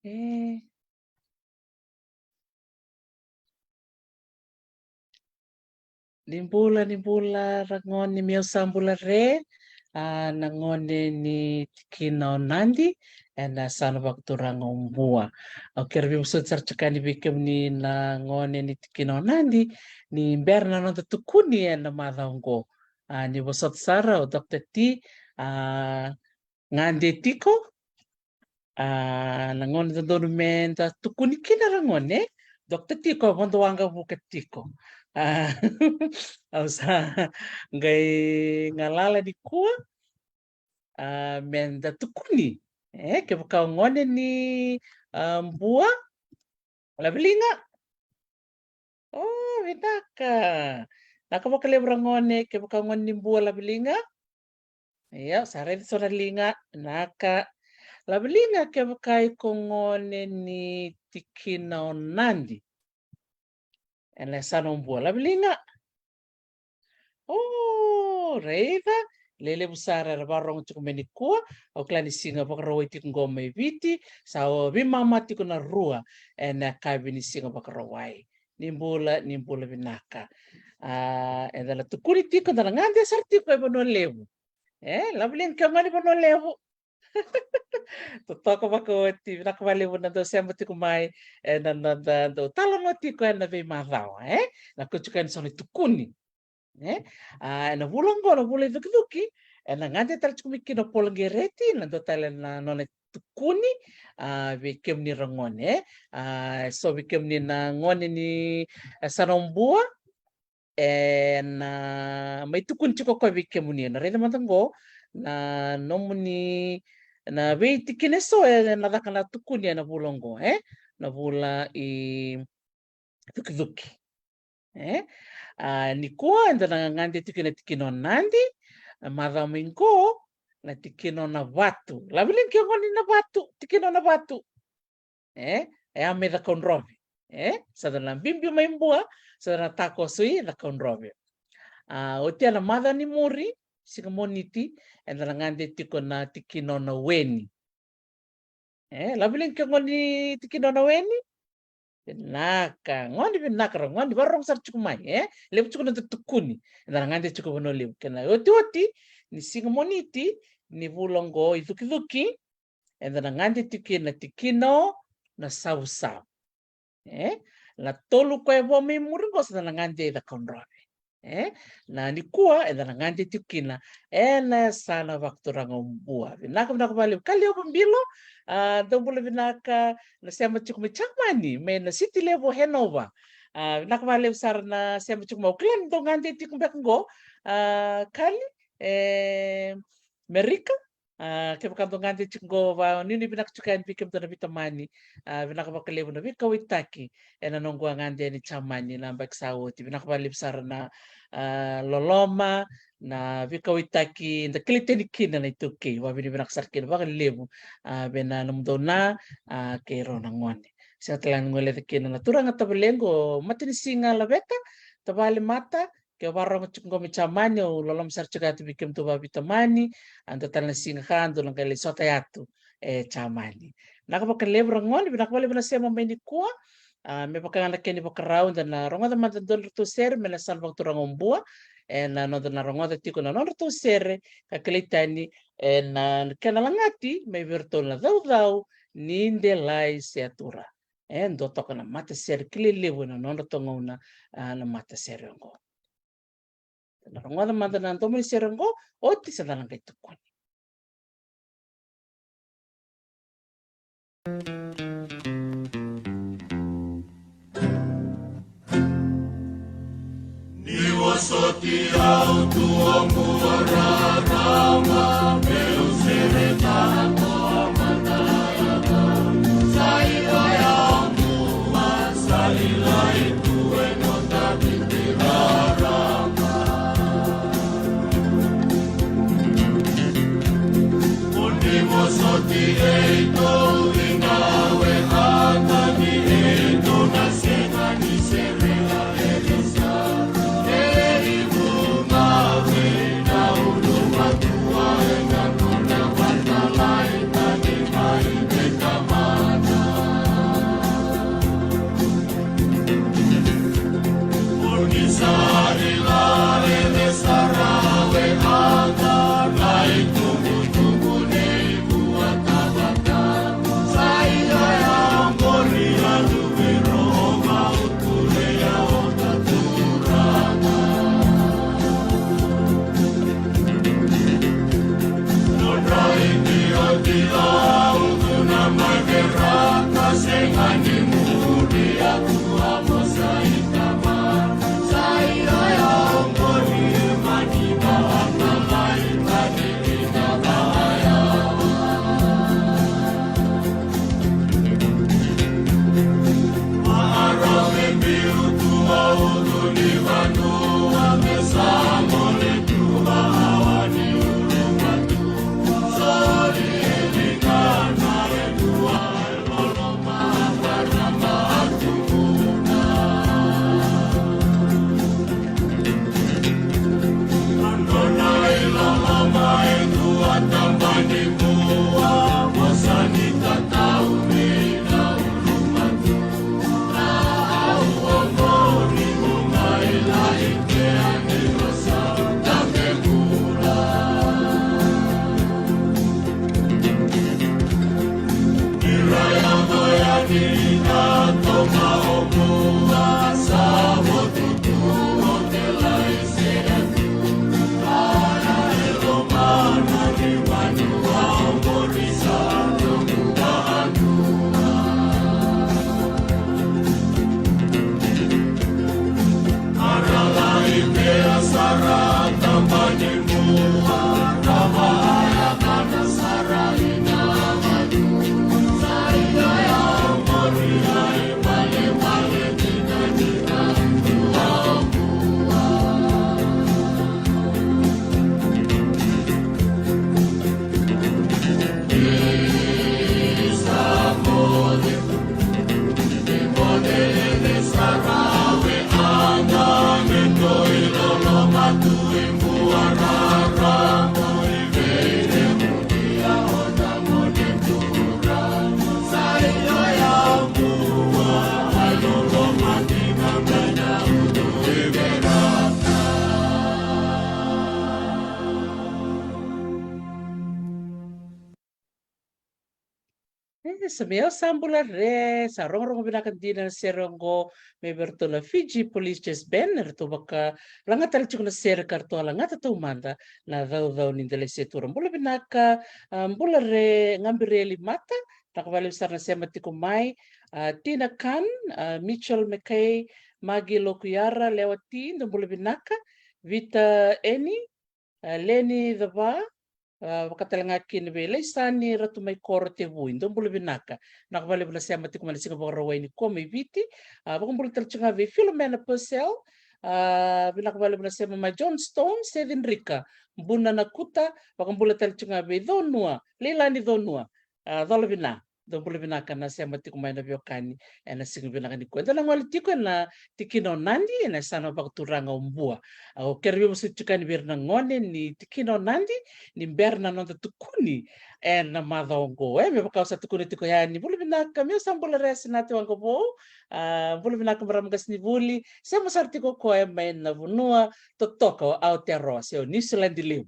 Eh, nimbula rangoni mio sambula re nangone ni tikina nandi na sana waktu rangombua. Oke rebi muso carcakani bikem ni nangone ni tikina nandi ni berna nonta tukuni na madongo. Ni bosot sara o dokter ti ngande tiko nangone dono menta tukuni kina rangone dokter tiko bondo wanga buka tiko. Ausa ngai ngalala di kua menda tukuni ke buka ngone ni mbua labelinga. Oh vidaka naka buka lebra ngone ke buka ngone ni mbua labelinga ya sare sora linga naka labelinga ke buka iko ngone ni tikina nandi ela sana mbua labelinga. Oh, reiva lele busara barong cukup menikua o klani singa bakarawa iti ngoma viti sao bimama tiko na rua ena kabini singa bakarawai nimbula binaka edala tukuri tiko dala ngande sarti ko ebono levu lablin kamani bono levu totoko bakoti nakabalevu na do sembo tiko mai na do talon tiko ena be madao na kuchukan soni tukuni na vulongo na vula duki na ngande tal kumiki no polgereti na dotale na none tukuni bikem ni rangone so bikem ni na ngone ni sanombua na mai tukun chiko ko bikem ni na reda matango na nomuni na be tikine so na dakana tukuni na vulongo na vula I duki ni kua enda na ngande tikino nandi madamingo na tikino na batu labilin kyo ngoni na batu tikino na batu ameda konrobe sada na bimbi maimbua sada na tako sui na konrobe otia na mada ni muri sika moniti enda na ngande tiko na tikino na weni labilin kyo ngoni tikino na weni naka binaka ngondi barong sar chukumai lebu chukuna tukuni na ngande chukuno lebu kana oti ni singomoniti ni vulongo iduki na ngande tikina tikino na sau na tolu ko ebo mi muringo sa na ngande da konrobe na ni kua na ngande tikina na sana waktu rangombua binaka bali kali obumbilo dombula binaka na sema chukumi chamani me na city level Hanover nakabale usar na sema chukuma uklan do ngande tikumbe ngo kali Merika ke bukan ngande chungo va nini binak chukan pikem to na bitamani binak bakalebu na bikawitaki ena nongwa ngande ni chamani na baksawoti binak bale usar na loloma na bikawitaki nda kilitenikin na ituki wa binak sarkin bakalebu bena namdona ke rona ngone sa talang ngole tekin na turang atabelengo matini singa labeta tabali mata ke warong chungo michamani o lolom sar chugati bikem to babitamani anda talang singa kando lang kali sota yatu chamani nakabakalebra ngone binakbale bina sema meni kuwa me pakanga keni bakarau na ronga da mandon to ser me na salva turang ombua na no na ronga tiko na no to ser kakelitani na kenalangati me virtual na dau ninde lai seatura ndo toka na mata ser kilelebu na no tonga una na mata serengo na ronga manda na tomo serengo oti sa dalang kay tukon ni wasoti au tuomu wararama meu seretango Tua Sameu sambula re sarong binakan dina serongo me bertola Fiji Police Chest Banner to baka langatal chukuna ser karto langata to manda na dau ni dele seturam bula binaka bula re ngambireli mata nakabali sarna semati kumai Tina Khan Mitchell McKay Magi Lokuyara lewati ndo bula binaka Vita Eni Leni Dava wakatalanga kin vele sani ratu mai koro te vui ndo bulu binaka nakabali bula sema tiku mana singa bora waini ko mai viti bakam bulu tercunga ve Philomena Purcell binakabali bula sema mai John Stone Sevin Rika buna nakuta bakam bulu tercunga ve donua leilani donua dolo bina do bulu binaka na sema tiku mai na biokani ena singa binaka ni ko ndala ngwali tiku na tikino nandi ena sana bakturanga umbua o kerbi musu tukani birna ngone ni tikino nandi ni berna nonda tukuni na madongo me bakausa tukuni tiko yani bulu binaka me sambula resi na wango bo bulu binaka maramas ni buli sema sartiko ko na vunua totoka au terro se New Zealand leu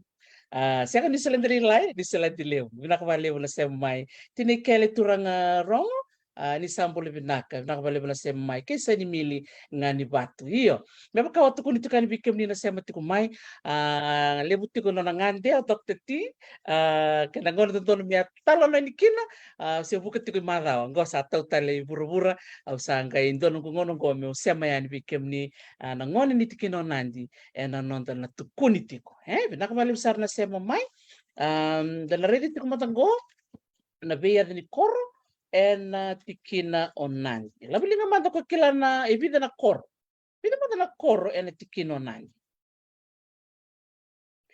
siya New Zealand rilai New Zealand leu binaka vale bula semai tini kele turanga rongo ni sambula binaka binaka vale bula semai kesa ni mili ngani batu iyo me bakawa tukuni tukani bikem ni na sema tiko mai lebuti ko nona ngande o tokti kena ngono tonton mia talo no ni kina se buka tiko marao ngo sa tau tale buru-bura au sanga indon ngono ngo me sema yani bikem ni na ngone ni tikino nandi na nonda na tukuni tiko binaka vale besar na sema mai dan redi tiko matango na beya ni koro na tikina onandi labilinga manda ko kila na evida na koro vida manda na koro na tikino onandi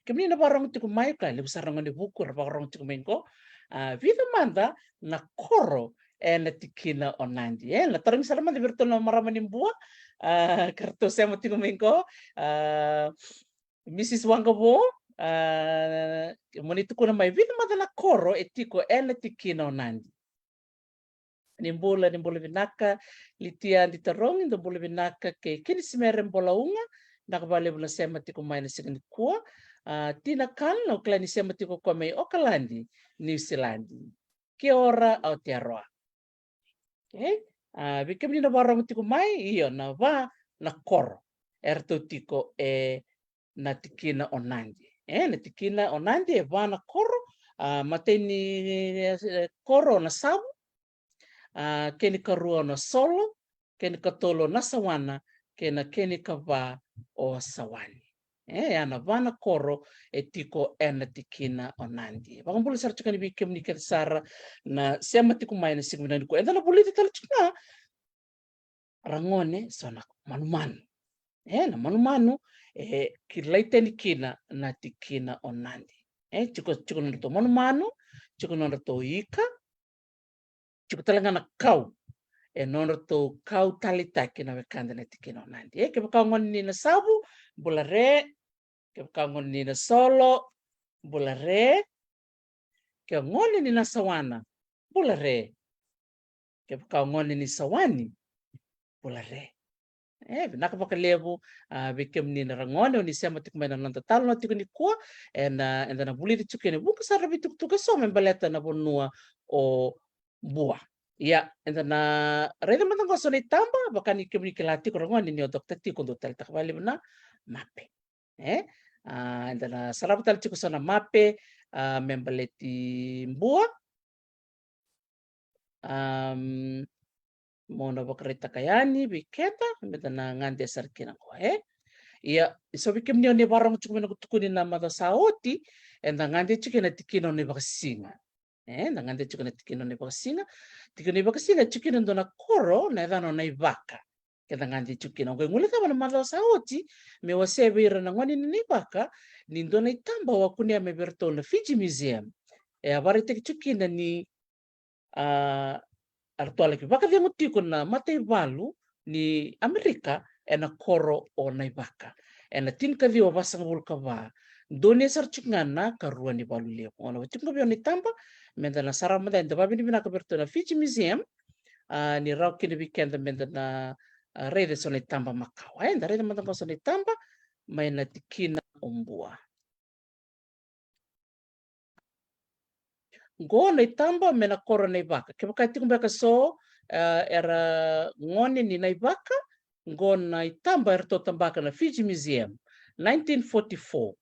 kemni na barong tiku mai ka le sarang ni buku ra barong tiku mengo vida manda na koro na tikina onandi la tarang sarama de virtual na maramani bua karto sema tiku mengo Mrs. Wangabo moni tiku na mai vida manda na koro tiko na tikina onandi nimbula binaka litia di tarong ndo bula binaka ke kini simere mbola unga nakabale bula sema tiku mai na sigani kua Tina Khan no klani sema tiko kwa mai Auckland New Zealand kia ora Aotearoa bikem ni na barong tiko mai iyo na va na koro erto tiko na tikina onandi na tikina onandi va na koro mateni koro na sabu keni karua na solo keni katolo na sawana keni kava o sawani ana vana koro tiko ena tikina onandi bakambulu sar chukani bikem ni sara na sema tiku mai na sigmina ko endala buliti tal chukna rangone sona manumanu na manumanu kirlaiteni kina na tikina onandi chiko ndo manumanu chiko ndo to ika chiko talanga na kau nono to kau talitaki na wekanda na tikina onandi ke bakangoni ni na sabu bulare ke kangon ni na solo bulare ke ngoni ni na sawana bulare ke kangon ni sawani bulare binaka bakalebu bikem ni na rangone ni sema tikmena nanta talo na tikuni kwa enda na buli chukene buka sara bituk tuka so membaleta na bonua o bua ya enda na reda matang so ni tamba bakani kemni kelati ko rangone ni dokter ti kondo tal takbali na mape enda na sarap tal chiko sana mape membaleti bua mona bakreta kayani biketa meta na ngande sarkina ko ia so bikem ni ne barang chukmena kutukuni na mata saoti enda ngande chukena tikino ne baksinga na ngande chukena tikino ne baksinga chukina ndo na koro na dano na ibaka kenda ngande chukina ko ngule kama na mata saoti me wasebira na ngani ni ibaka ni ndo na itamba wa kunia meberto na Fiji Museum abari tek chukina ni artuale ki baka dia tiko na matei valu ni Amerika ena koro o na ibaka ena tin ka dio basang bulka ba doni sar chingana karua ni valu le ona chunga bio ni tamba menda na sarama da enda babi ni bina ka berto na Fiji Museum ni rauki ni weekend menda na rede so ni tamba makau enda rede manda so ni tamba mai na tikina umbua Go na itamba me na koro na ibaka. Ke wakati kumbeka so era ngone ni na ibaka, go na itamba era to tambaka na Fiji Museum, 1944.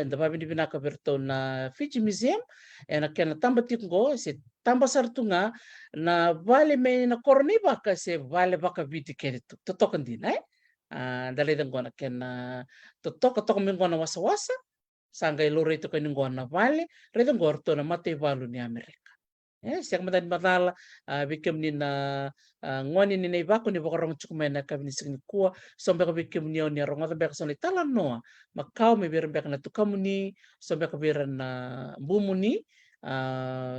Da babi ni binaka berto na Fiji Museum, na kena tamba tiku go, se tamba sartunga, na vale me na koro na ibaka, se vale baka viti keritu. Totokan din, Dalay dan go na kena totoka me go na wasa-wasa, sanga ilore ito kayo ngo na vale, redo ngorto na matay valo ni Amerika. Siya matay matala, bikem ni na ngoni ni na ibako ni bakarong chukumay na kami ni signi kuwa, sombe ka bikem ni ni arong at beka sa talan noa, makao may biran beka na tukamu ni, sombe ka biran na bumu ni,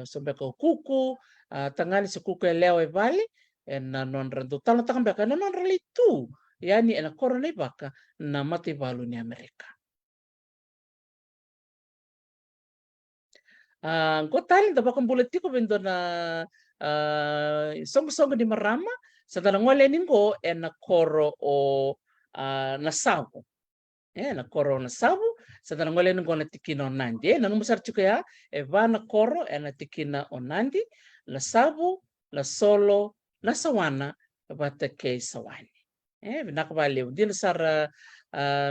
sombe ka kuku, tangani sa kuku ya leo e vale, na non rando talan takang beka na non ralitu, yani na korona ibaka na matay valo ni Amerika. Ko talent da bakang bulat tiko bendo na song di marama sa tanang wale ningo na koro o nasabu. Na koro nasabu sa tanang wale ningo na tikina onandi. Na numusar chuka ya va na koro na tikina onandi, nasabu, nasolo, nasawana bata kay sawani. Binakabaliw. Di na sara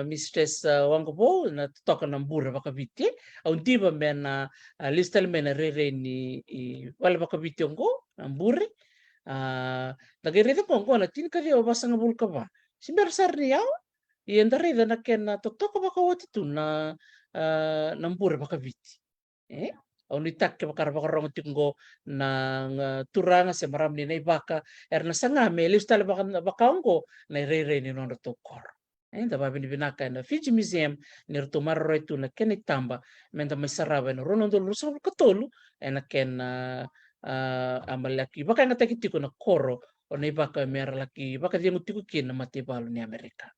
Mistress Wangobo na toka ng bura baka biti. Ang di ba men na listal men na rere ni wala baka biti ang go ng buri. Nagirito ko na tin ka rin basa nga bulka ba. Simber sar niyaw. Iyan da rin na ken toka baka wati tu na ng bura baka biti. Ang nitak ke bakar rong tinggo ng turanga sa maram ni ibaka na sanga me listal baka ang go na rere ni non tokor. Da babi ni binaka na Fiji Museum ni rito marro ito na ken itamba menda may saraba na rono ndolo sa katolo na ken amalaki baka nga takiti ko na koro o na ibaka mera laki baka di ngutiko kin na matibalo ni Amerika.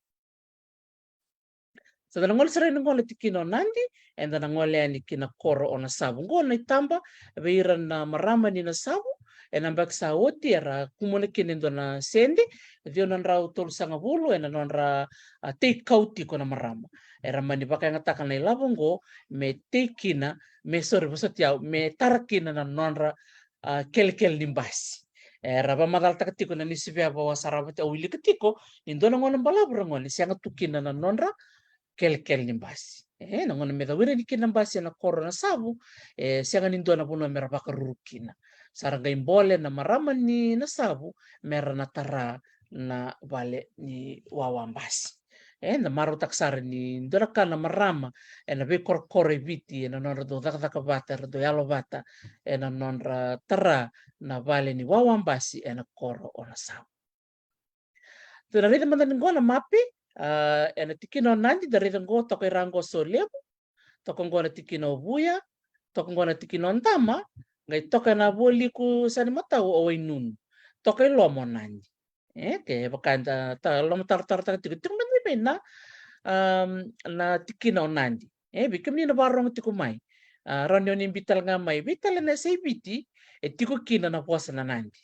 So da nangol sara nangol tikino nandi and da nangol ni kina koro o na sabu ngol na itamba beiran na marama ni na sabu ambak sa oti era kumone kinendo na sendi vio nan ra utol sanga bulu non ra take kauti ko na marama era mani baka nga takan na ilabongo me tekina me sore bosotia me tarakina na non ra kel nimbasi era ba madal takatiko na nisibya bawa sarabati awili katiko nindo na ngol balabra ngol siya nga tukina na non ra kel nimbasi nangon me da wira ni kinambasi na koro na sabu siya nga nindo na puno mera baka rurukina sarangay imbole na maraman ni nasabu meron na tara na vale ni wawambasi na maro taksar ni doraka na marama na be korkore viti na non do dakaka bata do yalo bata na non tara na vale ni wawambasi na koro o nasabu to na rita mandan ngo na mapi na tikino nandi da rita ngo to rango so lebu to ngo na tikino buya to ngo na tikino ndama ngai toka na boli ku sani mata o inun toka lomo nandi ke bakanda ta lomo tar tiku na na na tikina nandi bikem ni na barong tiku mai ronyo ni bital nga mai bital na say biti tiku kina na posa na nandi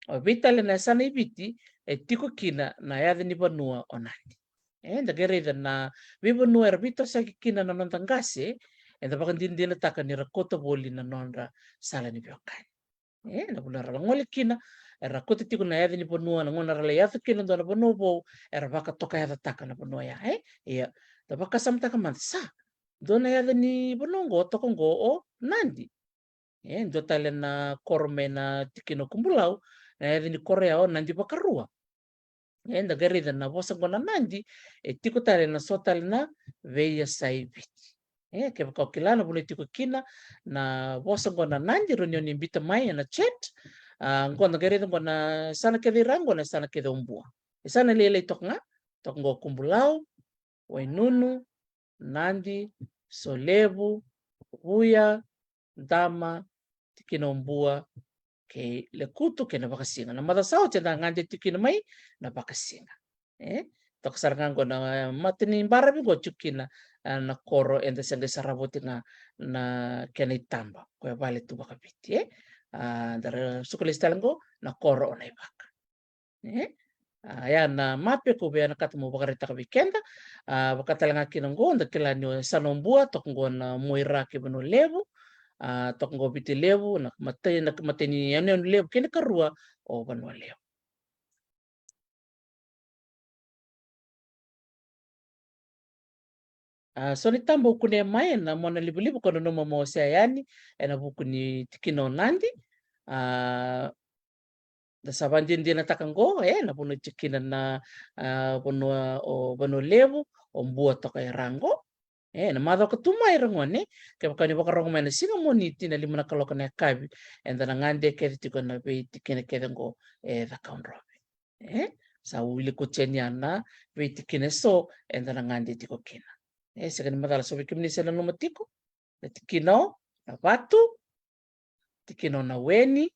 o bital na sana biti tiku kina na yada ni banua o nandi da gereda na bibunua erbito sa kina na nontangase da bakan din taka ni rakota boli na nonra sala ni biokan na bunar ngol kina rakota tiku na yadi ni ponua na ngona rala yata kina do na bonobo baka toka yata taka na ponua ya iya da baka samta ka man sa do na yada ni bonongo tokongo o nandi do tale na korme na tikino kumbulau na yadi ni korea o nandi bakarua da garida na bosa ngona nandi tiku tale na sotale na veia sai biti ke kau kilana boleh tiku kina na bosa ngona nandi ronyo ni bita mai na chat ngona gere ngona sana ke dirango na sana ke dombua sana lele tok ngo kumbulau wainunu nandi solebu buya dama tikinombua ke lekutu ke na bakasinga na madasao tenda ngande tikino mai na bakasinga tok sarang ngona matini barabi go chukina na koro enda sanga saraboti na kena itamba ko vale tu bakapiti dar sukulistalango na koro na ibaka ya na mape ko be na katmo bakarita ka weekenda bakatalanga kinongo nda kilani sanombua tok ngona moira ke beno lebu tok ngo biti levu nak mateni anu levu kene karua o banua levu. So ni tamba ukune mai na mona libu kono no mo yani ena bukuni tikino nandi da sabandin dia natakango na puno tikina na bono levu o mbua toka rango na madho katuma irangone ke bakani bakarong mena singa moniti na limana kaloka na kabi enda na ngande ke tiko na be tikina ke ngo da kaunrobe sa wili ko na be tikina so enda na ngande tiko kina sekani madala so bikimni sela no matiko na tikino na batu tikino na weni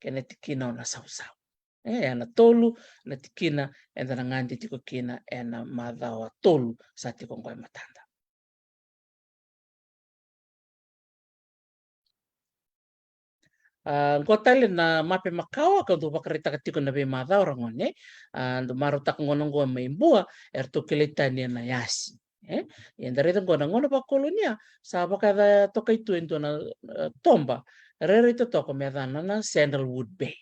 kena tikina na sausau ana tolu na tikina enda na ngande tiko kina ena madhawa tolu sa tiko ngoi matanda. Ngotale na mape makawa ka do bakarita katiko na be madhawa rangone ndo maro tak ngonongo maimbua erto keletani na yasi Yang dari ngono ngono pa kolonia sa baka toka itu ento na tomba rere to toko medana na Sandalwood Bay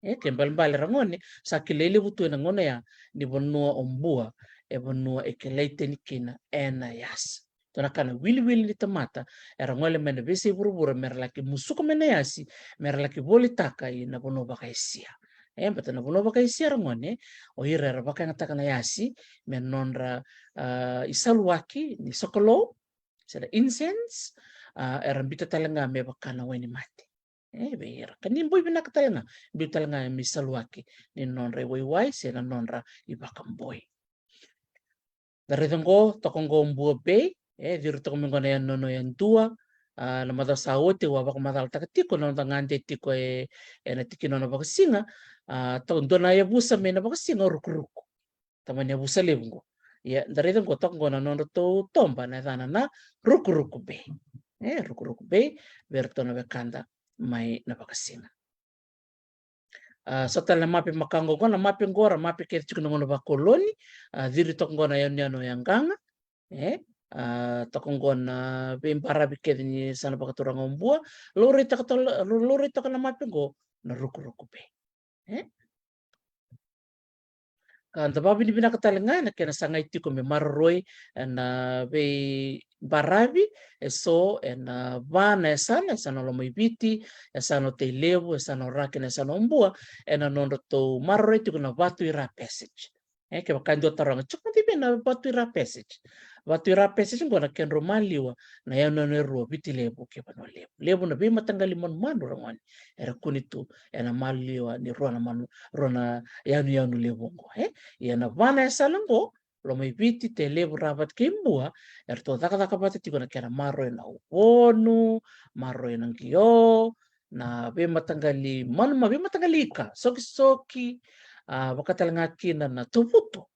kembal bale rangone sa kilele butu na ngono ya ni bonua ombua e bonua e keleite ni kina ena yasi tona kana wili ni tamata era ngole mena bese burubura merlaki musuko mena yasi merlaki boli taka ina bonua baka isia Bata na buno baka isia rangone o ira baka ngata kana yasi menonra isaluaki ni sokolo sila incense erambita talanga me baka na weni mati beira kanin boy bina katalanga bi talanga mi saluaki ni nonra wai sila nonra ibaka boy dari tenggo tokongo mbua be diru toko mingona yan nono yan tua na mada saote wa baka madal takatiko na ngante tiko na tikino na baka singa dona ya busa me na baka singa ruku tamanya busa lebungo ya dari tenggo tokongo na nono to tomba na dana na ruku be ruku be berto na bekanda mai na baka singa Setelah mapi makango na mapi ngora mapi ke tiko ngono ba koloni diri tokongo na yan yang ganga tokongona bempara bikedi ni sana pakaturang ombua lori takana mapingo na ruku be kan tababi ni binakatalinga na kena sanga itiko me marroi na be barabi so na vana sana lo maibiti sana te levu sana rakena sana ombua na nondo to marroi tiko na batu ira passage ke bakando taranga chukma tibe na batu ira passage Watu rape sisi ngona ken romaliwa na ya no ro biti lebu ke pano lebu na be matangali mon manu ramani era kunitu ena maliwa ni rona manu rona yanu lebu ngo ya na vana salango lo mai biti te lebu rabat kimbua erto taka bata tiko na kera maro na ubonu maro na ngio na be matangali manu ma be matangali ka soki bakatalanga kina na tuputo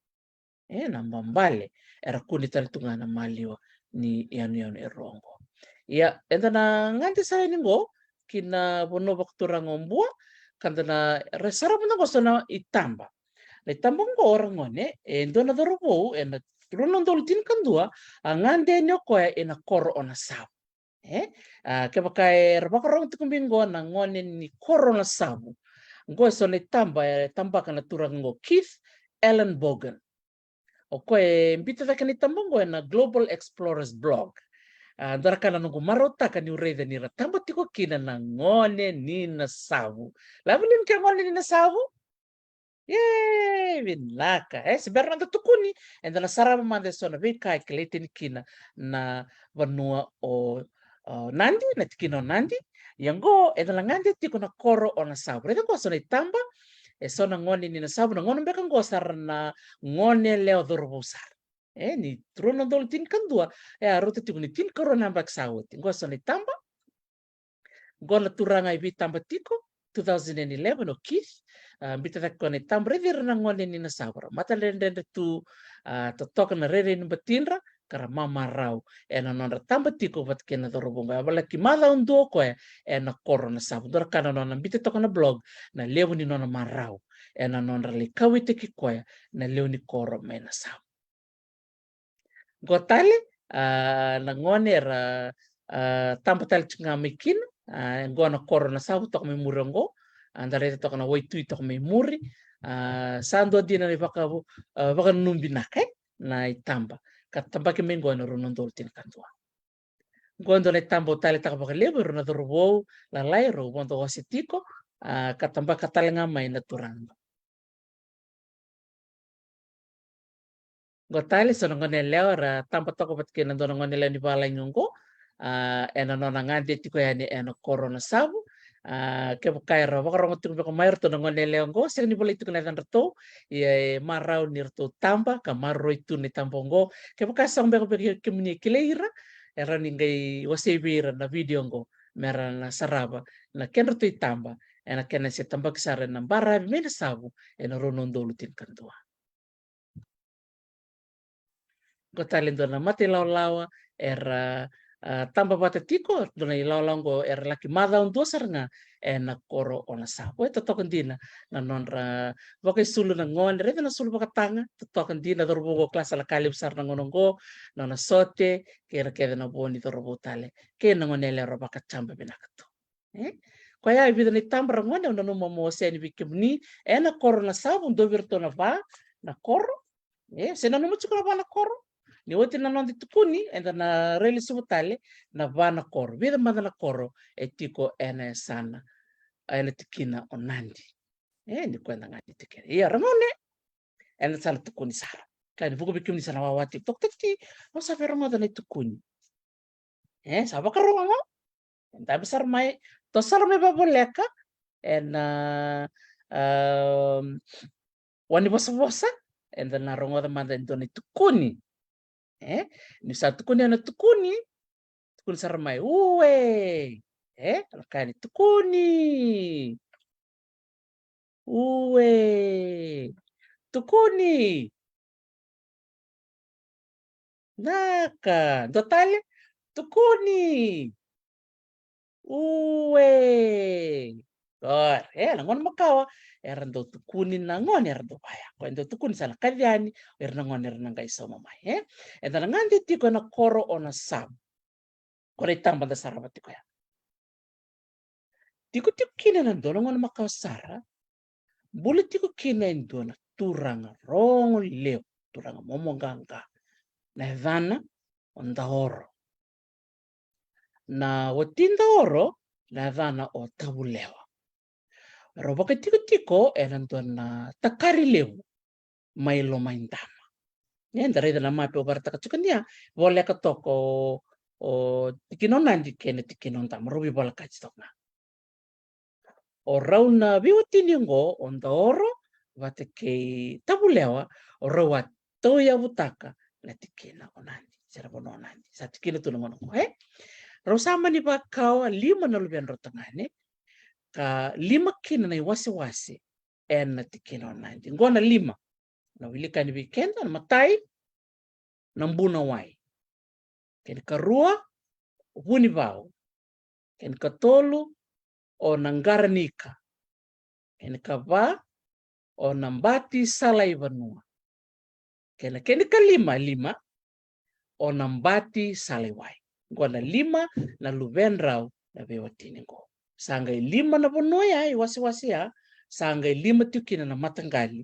na mbambale era kuni talitungana maliwa ni yanu erongo ya entana ngante saya ningo kina bono baktura ngombua kantana resara muna kosona itamba ngo orang ngone ndona dorobo ena rono ndoltin kandua ngande nyoko ena koro ona sabu ke bakai rabakarong tukumbingo na ngone ni koro na sabu ngo sona tamba kana turang ngo Keith Ellen Bogan mbita takani tambongo na Global Explorers blog. Dara kana nungu marota kani ureda ni ratamba tiko kina na ngone ni na sabu. Labilin kia ngone ni na sabu? Yay, binlaka. Sebenarnya nanda tukuni. Enda na sarama mande sona kai kelete ni kina na vanua o nandi, na tikino nandi. Yango, enda na ngande tiko na koro o na sabu. Reda kwa sona itamba, sona ngone ni na sabu na ngone mbeka ngosar na ngone leo dorobosar ni trono dol tin kandua rota tiko ni tin korona mbak sawot ngoso ni tamba gola turanga ibi tamba tiko 2011 o Keith mbita tak kone tamba revir na ngone ni na sabu mata lende tu totok na rere ni batinra kara mama rau ena nonra tamba tiko bat kena dorobonga abala ki mala undo ko ena korona sabu dor kana nona mbita toko na blog na lewu ni nona marau ena nonra le kawite ki koya na lewu ni koro mena sabu gotale na ngone era tamba tali tsingamikina ngona korona sabu tok me murongo andareta tok na waitu tok me muri sando dina ni baka numbi nake na itamba katamba ke mengona ronondol tin kantua ngondo na itamba utali taka baka lebo rona dorbo la lairo bondo wasitiko katamba katalenga mai na turanga gotali sono ngone leo ra tamba toko batke na dono ngone leo ni bala ngongo ena nona ngande tiko yani ena corona sabu ke bukaira bakarongo tiko beko mair to ngone leo ngo sing ni bola itu kena tanto ye marau nirto tamba ka marro itu ni tambongo ke buka sang beko beko kemini kileira era ningai wasebira na video ngo mera na saraba na kenro tu tamba ena kena se tamba kisare na bara mena sabu ena ronondo lutin kantua gotali dona mati lawa era tamba bata tiko dona ilaw-law era laki mada un dosarnga ena koro ona sapo e totokandina na nonra baka sulu na ngon reta na sulu baka tanga totokandina dorbo klasa la kali besar na ngonongo na sote kera keda na boni dorbo tale ke na ngonele ro baka chamba binakato kwa ya ibida ni tamba ngone ona no mo seni bikimni ena koro na sapo ndo virto na va na koro sena no mutsuko na koro ni wote na nondi tukuni enda na reli subutale na vana koro vida manda na koro etiko ene sana ene tikina onandi ni kwenda ngati tikere iya ramone ene sana tukuni sara kani buku bikimni sana wawati tok tiki no sa fermo da tukuni saba karongo enda besar mai to sar me baboleka ena wani bosa enda na rongo da manda ndoni tukuni ni sa tukuni ana tukuni sarmai uwe alakani tukuni tukuni naka totale tukuni uwe Gor, nangon makawa, erando tukuni nangon erando baya. Ko endo tukuni sana kadiani, ernangon ernanga isoma mai, Enda ngandi tiko na koro ona sam. Kore tamba da saraba tiko ya. Tiko kina na dono ngon makawa sara, bule tiko kina indona turanga rongo leo, turanga momonganga. Na evana onda oro. Na watinda oro, na evana o tabulewa. Roba tiko na takari lewu mai lo maindama. Ndare da mape obarta kachukandia vole ka toko o tikino nandi kene tikino ndam robi bola kachitokna. O rauna biwatini ngo onda oro wate ke tabulewa o rawa toya butaka na tikina onandi sera bono onandi sa tikina tu ngono Rosama ni bakawa 5 na lubian rotangane ka 5 kina na wasi na tikina onandi ngona 5 na wilika ni weekend na matai na mbuna wai ken karua huni bau ken katolu o nangarnika ken kava o nambati salai vanua ken kalima o nambati salai wai ngona 5 na lubendrau na bewatini ngo sangai 5 na bonoya wasi ya sangai 5 tukina na matangali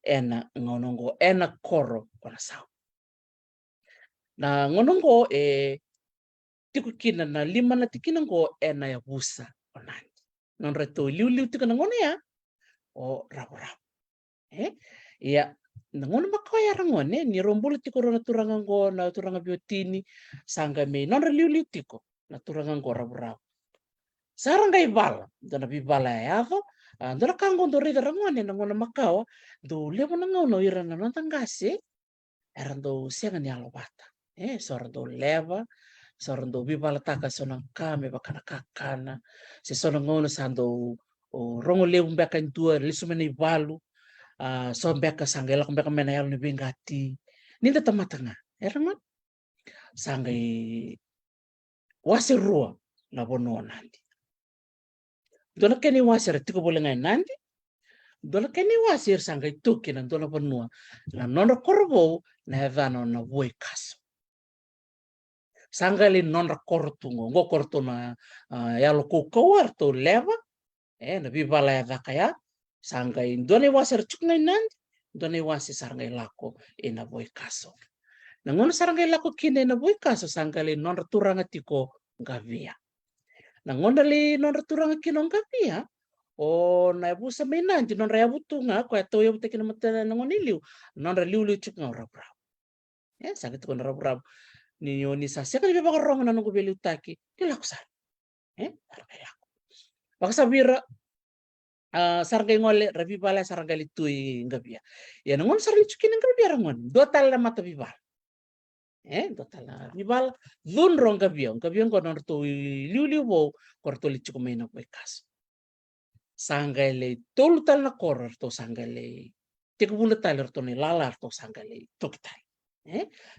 ena ngonongo ena koro kona sao na ngonongo tikukina na 5 na tikina ngo ena ya busa onandi non reto liu tikana ngono ya o rabu ya na ngono makoya rangone ni rombolo tiko rona turanga ngo na turanga biotini sanga me non liu tiko na turanga ngo rabu saranga ibala dona bibala yavo ndora kango ndo rida rangone na ngono makawa do levo na ngono ira na nantangase erando sianga ni alobata sorando leva sorando bibala taka sona kame bakana kakana se sona ngono sando o rongo levo mbeka ntua lisumene ibalu so mbeka sangela mbeka mena yalo ni bingati ninda tamatanga erangon sangai wasirua na bono nandi dona keni wasir tiko bolenga nandi dona keni wasir sangai tuki na dona bonua na nono korbo na evano na voi kaso Sangali non rakortungo ngo kortuna yalo kukawar to leva na bibala ya dakaya sangai ndone wasar chukngai nandi ndone wasi sarangai lako ina boy kaso nangono sarangai lako kine na boy kaso sangali non raturanga tiko ngavia nangono li non raturanga kino ngavia o na busa mainanti non ra yabutunga ko ato yo tekina mata nangonilu non ra liu chuknga ora bra sangai to ora bra ni yoni sa sekali be bakarong na nungu beli utaki dilaksan sarangai lako bakasabira sarga ngole rabi bala sarga litui ngabia ya nangon sarli chukin ngabia rangon dotal la mata bibal dotal la bibal dun rong ngabia ngo non to liu bo korto li chukumena ko kas sangale tolutal na koror to sangale tikbula taler to ni lalar to sangale tokital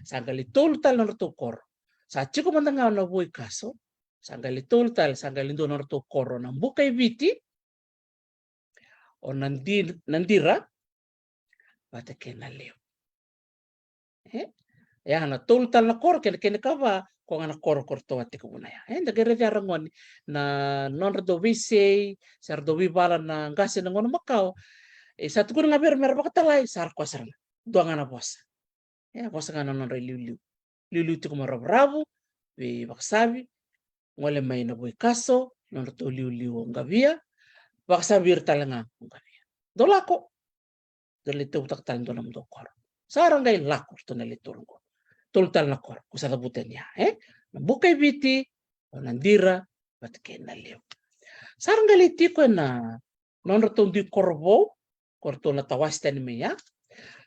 sangale tolutal na to kor sa chukumanda nga na boy kaso sangale tolutal sangale do na to korona bukai viti o nandira bata kena leo ya na toltal na kor kene kava ko ngana kor to ati ko na ya da gere ya rangon na non do vise sar do bala na ngase na ngono makau satu ko nga ber mer bakatalai sar ko sarna do ngana bosa bosa ngana non re liu ti ko marabravo be baksabi ngole mai na boy kaso non to liu ngavia bakasabir talanga ngavia dolako dolito tak tan do nam do kor sarang gai lakor to naliturgo toltal na kor kusata butenya bukai biti onandira batke na leo sarang gai tiko na non to di korbo korto na tawasta ni meya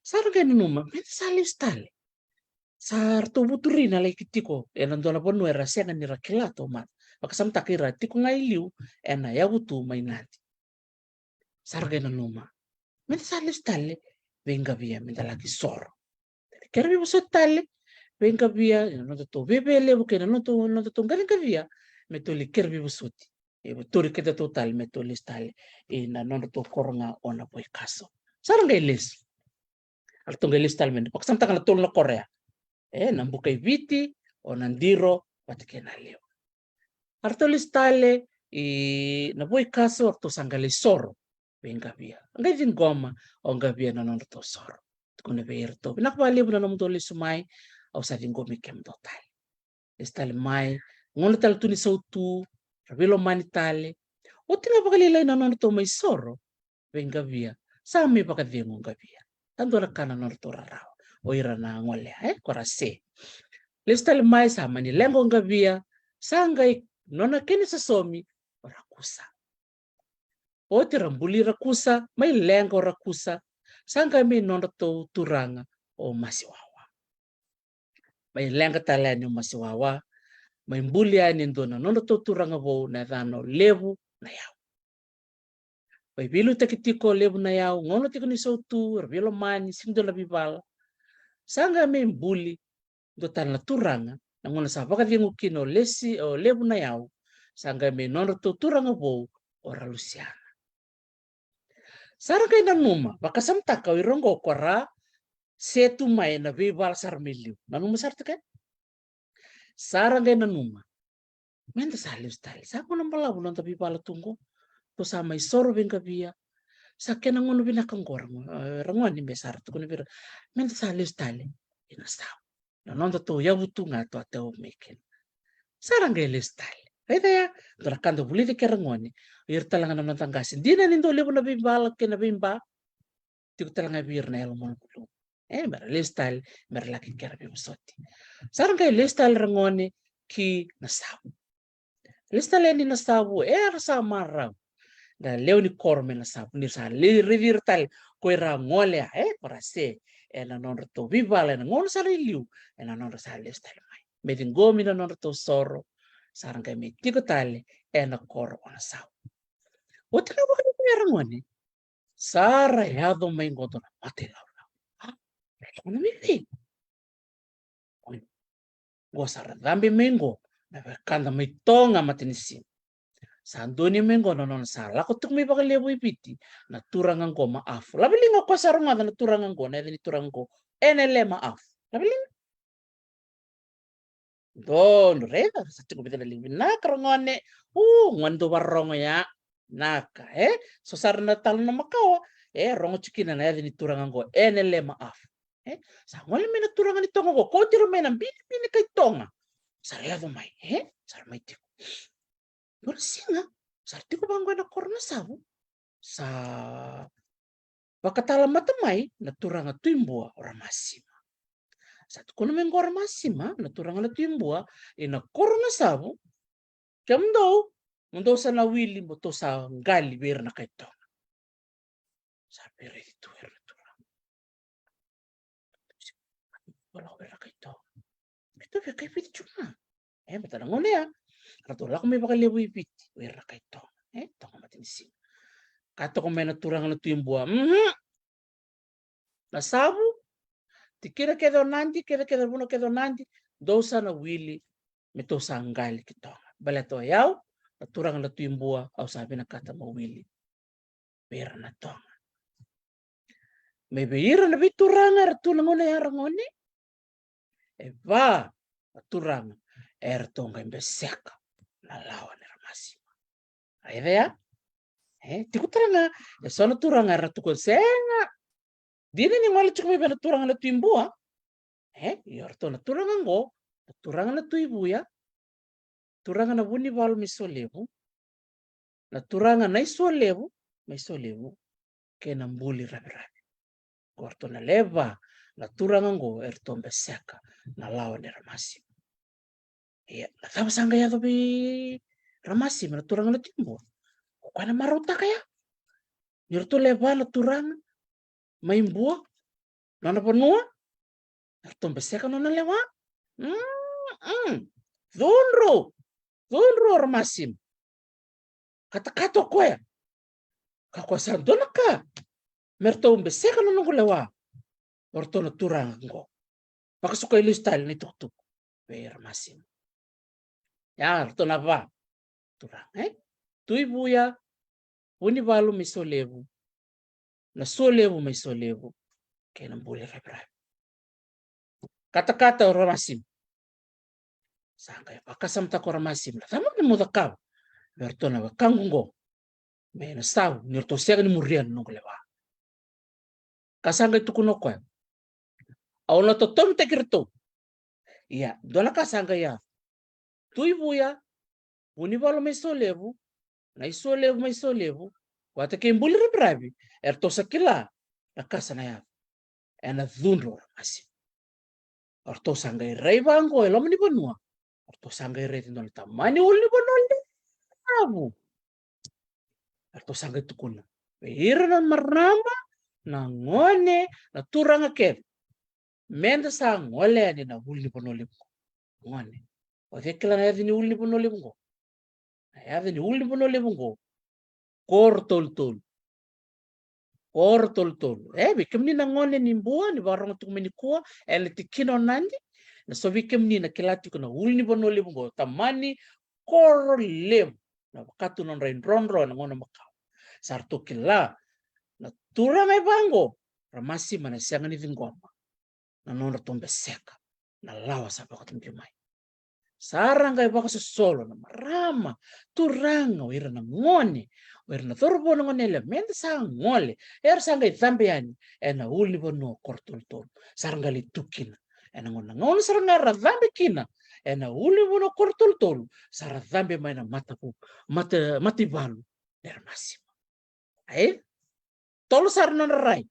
sarang gai numa men salistale sar to buturina lai kitiko enando na ponu era senga ni rakilato mat bakasam takira tiko ngai liu ena ya butu mainati sarga na numa men salistale venga via men lagi sor kerbi busot tale venga via no to bebele buke no to galing via metoli kerbi busoti e tori keda total metoli stale e na no to koronga ona boy kaso saranga iles alto ngelis tal men paksam takana tol na korea na bukai viti onandiro patikena leo artolis tale na boy kaso to sangale soro venga via ngai din goma o ngavia na non to soro kone verto nakbali bu na nom to lisumai au sa din gomi kem total estal mai ngono tal tuni sautu rabelo manitale o tinga bakali lai na non to mai soro venga via sa mi bakadi ngavia tanto la kana non to rarao o ira na ngole korase lestal mai sa mani lengo ngavia sangai nona kene sa somi orakusa o tirambuli rakusa mai lengo rakusa sanga mi non to turanga o masiwawa mai lenga talani o masiwawa mai mbulia ni ndona non to turanga bo na dano levu na yao mai bilu takitiko levu na yao ngono tiko ni sautu rabilo mani singdo la bibal sanga mi mbuli do tan la turanga na ngona sa baka dingu kino lesi o levu na yao sanga mi non to turanga bo ora lusiana sarga ina numa bakasam taka irongo kora setu mai na bibal sarmiliu na numa sarta kan sarga ina numa menta salis tali sa ko nambala bulan tapi bala tunggu to sama isoro venga via sa kena ngono bina kangorang rangon ni besar to kono bir menta salis tali ina sa na non to ya butu ngato atau meken saranga eles tali Ita ya, trakando buliti kerangoni, ir talanga naman tanggasin. Di na nindo libo na bimba, kinabimba, tigo talanga bir na elmon kulo. Mer listal, mer laki kerabi musoti. Sarang kay listal rangoni ki nasabu. Listal ni nasabu, sa maraw. Da leo ni korme nasabu, ni sa revir tal, ko'y rangole, para se, na non to bibala, na ngon sa riliu, na non sa listal mai. Medin gomi na non to soro, sarang kay may tiko tali na kor ona saw. O tika ba kayo rangoni? Sara yado may ngoto na mati law. Ano mili? Go sara dambi mengo na kanda may tonga matinisim. Sando ni mengo non sala ko tuk may bakalebo ipiti na turangan ko maaf. Labiling ako sarungan na turangan ko na turang ko enele maaf. Labiling Don reda sa tigo bita lingin na karongone. Ngwando barongo ya. Naka so sarna tal na makawa rongo chikina na yadi ni turangan go enele maaf. Sa ngole mena turangan ni tonga go ko tiro mena bini kay tonga. Sarayado mai sar mai tiko. Bersinga sar tiko banggo na korna sabu sa bakatala matamai na turanga tuimbua ora masima. Satu kono menggora masima na turanga na tuimbua ina korna sabu kamdo mundo sa nawili mo to sa ngali ber na kaito. Sabi ready to wear na turang. Wala ko ber na kaito. Ito kay piti chuma. Mata ngone ya. Rato la ko may bakalibu ipiti wer na kaito. To ko matinisi. Kato ko may na turanga na tuimbua. Na sabu tikira kedo nandi kira buno kedo nandi dosa na wili mito sa ngali kito. Balato yaw na turang na tuimbua au sabi na kata mawili. Pera na tonga. May beira na bituranga ratuna ngone ya rangone. Eva turanga tonga imbeseka na lawa ni ramasima. Aida ya? Tikutaranga sono turanga ratukon senga. Dini ni ngole chukumi bena turanga na tuimbua. Yorto na turanga ngo, na turanga na tuibuya. Turanga na buni balu misolebu. Na turanga na isolebu, misolebu kena mbuli rabi-rabi. Gorto na leva na turanga ngo tombe seka na lawa ni ramasima. Na tama sanga ya tobi ramasima na turanga na tuimbua. Kwa na marota kaya. Yorto leva na turanga maimbua nona panua tombe seka nona lewa. Dhunro ramasima. Kata-kata ko ya. Kakwasan doon ka. Merto umbeseka na nangulawa. Orto na turang ko. Makasuka ilo style ni tuktuk. Pero masim. Ya, orto na ba? Turang, Tui buya. Unibalo may solevo. Na solevo may solevo. Kaya nang buli rebra. Kata-kata o ramasim. Saan kayo? Pakasamta ko ramasim. Tama na mo dakaw. Orto na ba? Kangungo. May nastaw. Nirto siya ni murian nung lewa. Kasangga ito kuno ko. Aw na totom tekirto. Iya, dola kasangga ya. Tui buya. Unibalo may solevo. Na isolevo may solevo. Wata kay mbuli rebrabi. Erto sa kila. Nakasa na ya. Ena dhunro ramasim. Orto sangga iray bangko. Elo mani banua. Orto sangga iray tindon tamani uli banua. Abu. Orto sangga ito kuno. Pehira na marnamba. Na ngone. Na turanga kev. Menda sa ngole ni na uli banua ko. Ngone. Wate kila na yadini uli banua ko. Na yadini uli banua ko. Kortol-tol. Bikem ni na ngone ni mbua. Ni barang tuk menikua. Tikino nandi. Na so bikem ni na kilati ko na uli banua ko. Tamani korlem. Na wakatu non rain ronro na ngone makaw. Sarto kila. Na turang ay bango. Ramasi mana siang ni vingoma. Na nona tombe seka. Na lawa sa baka tumpiumay. Sarang kay baka sa solo na marama. Turanga wira na ngone. Wira na thorbo na ngone elemento sa ngole. Sanga ithambiani. Na uli bono kortol-tol. Sarang gali tukina. Ngone sarang nga radhambi kina. Na uli bono kortol-tol. Sarang dhambi may na matibalu. Dermasima. Tolo sarang na ray.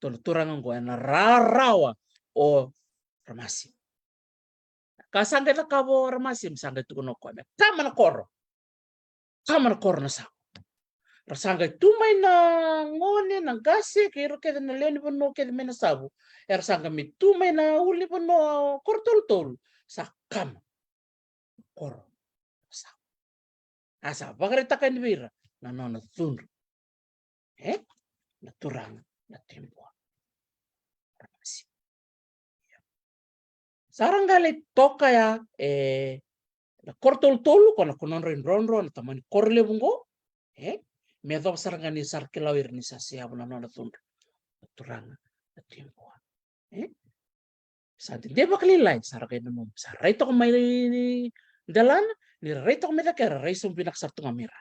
Turangan ko na rarawa o ramasim. Kasangga na kabo ramasim sangga tukuno ko. Tama na koro na sa. Rasangga tumay na ngone ng gasi kiro kaya na leni bono kaya may nasabu. Rasangga mi tumay na uli bono kortol-tol sa kama. Koro sa. Asa bagarita kayo ni Bira na nona thunro. Na turang na timbua. Sarang gali toka ya na kortol-tol ko na kunon ronro na tamani korle bungo. Medo sarang gani sarkilawir ni sa siya na nona thunro. Na turang na timbua. Sa tindi baklilay saragay na mo. Sa rito ko may dalan ni rito ko may lakera raiso pinaksarto nga mira.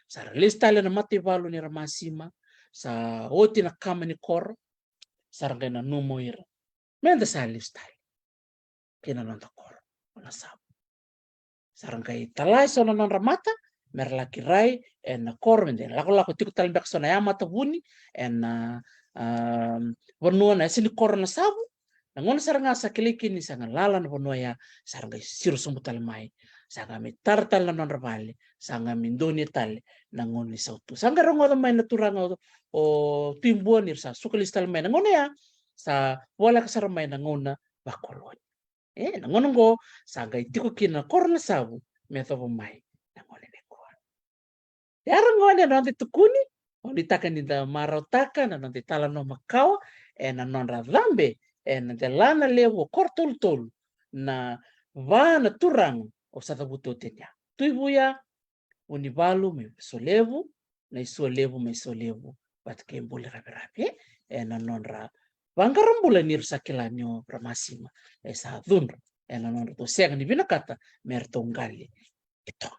Sa release tala na matibalo ni Ramasima sa oti na kama ni Kor saragay na numoira. Menda sa lifestyle. Kinanonda Kor. Wala sabo. Sarangay talay so non ramata merlaki rai en Kor mende lako tiku talmbek so na yamata buni en vanua na sini Kor na sabu nangon saranga sa kiliki ni sanga lala na vanua ya sarangay siru sumbutal mai sanga mi tartal na non ravali sanga mi ndoni tale nangon ni sautu sanga rongo mai na turanga o timbuan ni sa sukalistal mai nangon ya sa wala kasar mai nangon na bakolon. Nangonongo sanga itiko kina Kor na sabu methobo mai nangone ne Kor. Yara ngone nanti tukuni oni taka ni da marotaka na nanti tala no makao na nonra dhambe na delana lewo Kor tol na vana turang o sata butotenya. Tuibuya unibalu me solevu na isolevu me solevu batke mbule rabe na nonra Vangarambula nir sakilanyo Ramasima esa dhunra ena non to sega ni binakata mertongali ito.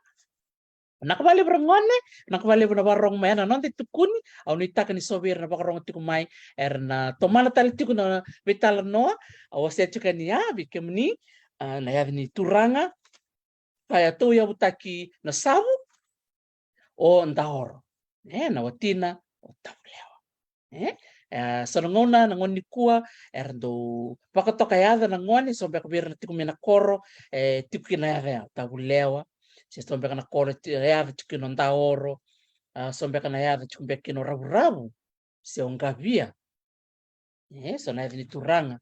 Nakabali brangone nakabali na barong mai na non tukuni au ni taka ni sobir na barong tikumai erna tomana tali tiku na vital no au se tuka ni abi kemni na ya ni turanga kaya to ya butaki na sabu o ndahoro na watina o taulewa sonongona nangoni kua erdo pakatoka yada nangoni sombe kabir tiku mena Koro tiku kina ya tabulewa si sombe kana Koro yada tiku nonda oro sombe kana yada tiku bekino rabu se ongavia so na ni turanga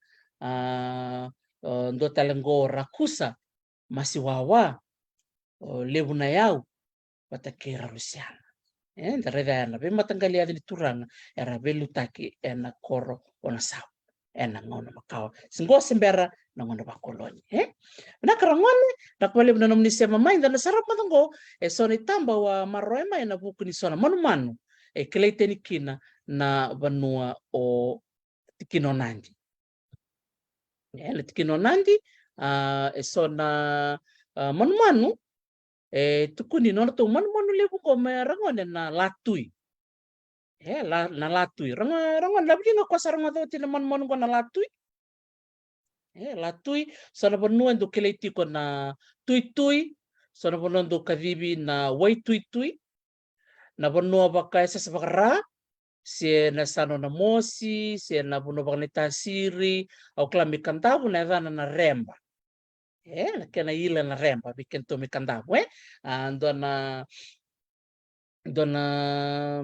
ndo talengo rakusa masiwawa lebu na yau patakera lusiana ndareda na be matangali adi turanga era belu taki ena Koro ona sabu ena ngono makao singo sembera na ngono bakoloni na karangone na kwale bna nomni sema mai ndana sarap matango soni tamba wa maroema ena buku ni sona manu kleiteni kina na vanua o tikino nandi na tikino nandi sona manu tukuni nono to manu lebu ko merangone na latui na latui rangon labi nga ko saranga to tina manu ko na latui latui sana bonua ndo keleti ko na tui sana bonua ndo kadibi na wai tui na bonua baka sa bakara se na sano na mosi se na bonua baka ni tasiri au klami kantabu na dana na remba na kena ila na remba bikin to mi kandabu dona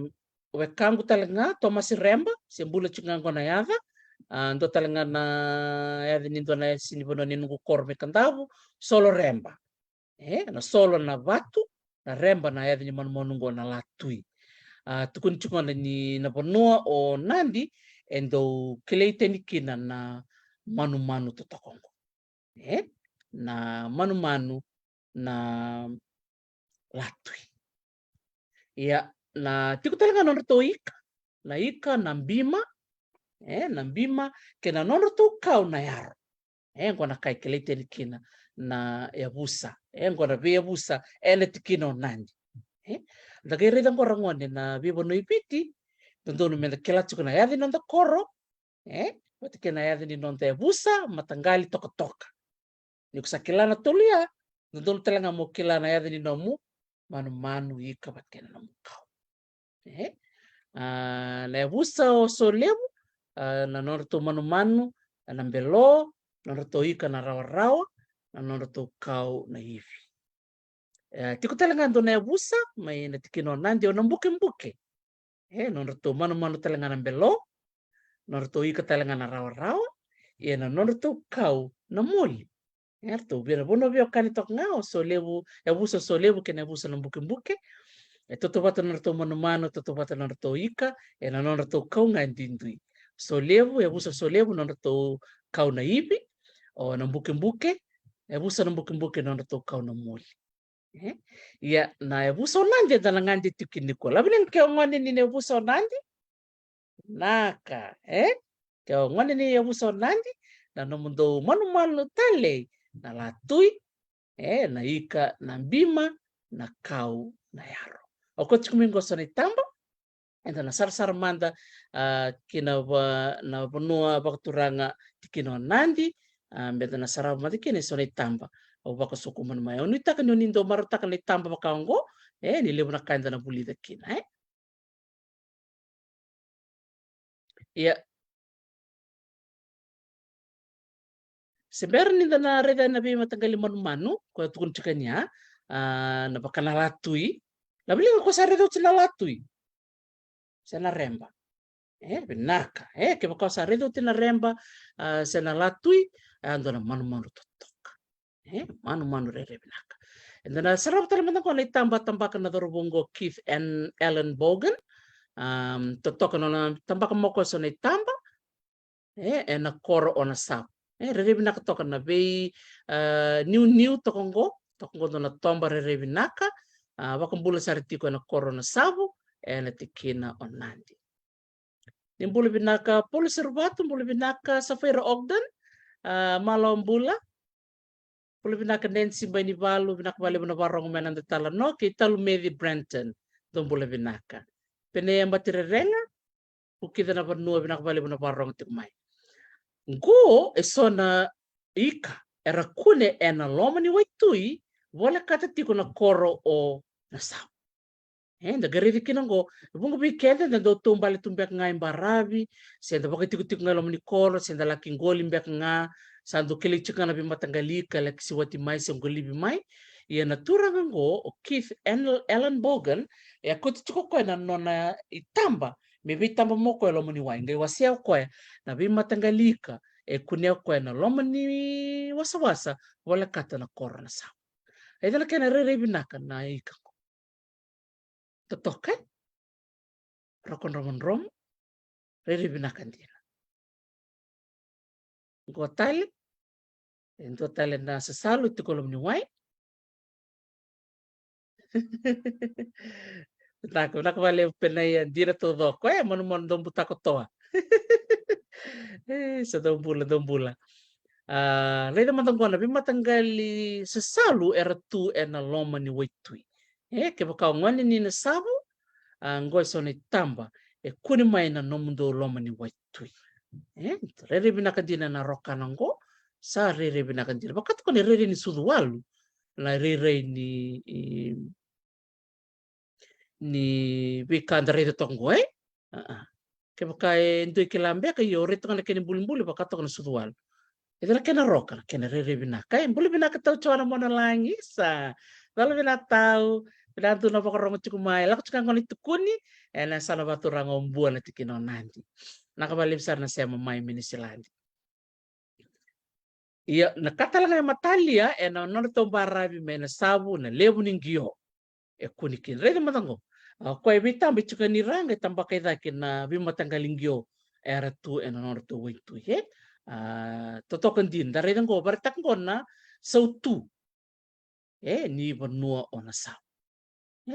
wekangu talenga to masi remba se mbula chungango na yava ndo talenga na yava ni dona sini bono ni nungu Kor mi kandabu solo remba na solo na vatu na remba na yava ni monungo na latui tukun chungana ni na bonua o nandi endo kleiteni kina na manu totokongo na manu na latui na tiku talenga nono to ika na mbima kena nono to kau na yaro ngona kai kleiteni kina na yabusa ngona be yabusa ele tikino nandi dagere dan korangone na bibo no ipiti tondono menda kelatu na yadi nonda Koro watikena yadi ni nonda yabusa matangali toka nikusakilana tolia tondono talenga mo kilana yadi ni nomu manu ika batkena nomu kau na yabusa o solebu na nono to manu na mbelo nono to ika na rawa na nono to kau na hivi tiku talenga ndo na yabusa mai na tikino nandi o nambuke nono to manu talenga na mbelo nono to ika talenga na rawa na nono to kau na moli to bira bono bio kani tok ngao solebu yabusa solebu kena yabusa nambuke toto bata nono to manu toto bata nono to ika na nono to kau ngandindui solebu yabusa solebu nono to kau na ibi o nambuke yabusa nambuke nono to kau na moli na yabusa onandi dana ngandi tikini ko labinen ke ngone ni yabusa onandi naka ke ngone ni yabusa onandi na nomundo manu tale na latui na ika na bima na kau na yaro. O ko tikumingo sa ni tamba enda na sar manda kina na vanua bakaturanga tikino nandi mbeta na sarava mati kene so ni tamba o baka sukuman mai o nita kan nindo marutaka ni tamba bakaongo ni lebu na kainda na bulida kina ya sebenarnya ninda na reda na bima tanggali manu ko tukun tikanya na bakana latui labili ko sa reda utina latui sana remba benaka ke baka sa reda utina remba sana latui ando na manu totoka manu reda benaka and then sarap talaga ko na itamba-tambakan na dorobongo Keith and Ellen Bogan totoka na tambakan mo ko so na itamba na koro ona sap rerebi naka toka na bei new tokongo na tomba rerebi naka wakambula saritiko na koro na sabu na tikina onandi nimbula binaka Paulus Servato mbula binaka Safira Ogden Malombula mbula binaka Nancy Bainivalu binaka bale na warong menan de tala no ke talu Medi Brenton mbula binaka pene mbatirerenga ukida na vanua binaka bale na warong tikmai go esona ika era kune ena lomani waitui wala kata tiko na koro o na sabu da gariri kinango bungo bi kenda na do tumbali tumbek ngai barabi senda baka tiko ngai lomani koro senda laki ngoli mbek nga sandu kili chika na bi matangali kala kisiwati mai sengoli bi mai ia natura ngo o Keith Ellen Bogan ya kuti chiko ko na nona itamba maybe tamba moko lomani wai ngai wasia ko na bi matangalika kunea ko na lomani wasa wala kata na korona sa dala kana rere binaka na ika totoka rokon rom rere binaka ndila gotale ento tale na sasalu tikolom ni wai nak vale penai dira todo ko mon dom butako toa sa dombula leda matangkona bi matanggali sasalu era tu ena loma ni waitui ke baka ngani ni na sabu ngoi soni tamba kuni mai na nomundo loma ni waitui rere binaka dina na rokanango sa rere binaka dina bakat ko ni rere ni sudualu na rere ni bikanda rere tongo ke baka ndoi kilambe ka yo reto kana kene bulimbuli baka to kana sudualu ito na kena roka kena rere binaka buli binaka tau chora mona langi sa lalu binatau binatu na pakorong chukumai lak chukang koni tukuni na sana batu rangombua na tikino nandi nakabali besar na siya mamay minisilandi iya nakata lang ay matalia na nono barabi may na sabu na lebu ning giyo kunikin rere matango ko ay bitam bichukani ranga tambakay dakin na bimatanggaling giyo era tu nono to wait tu totokan din dari ko baritak ko na sautu ni vanua ona sa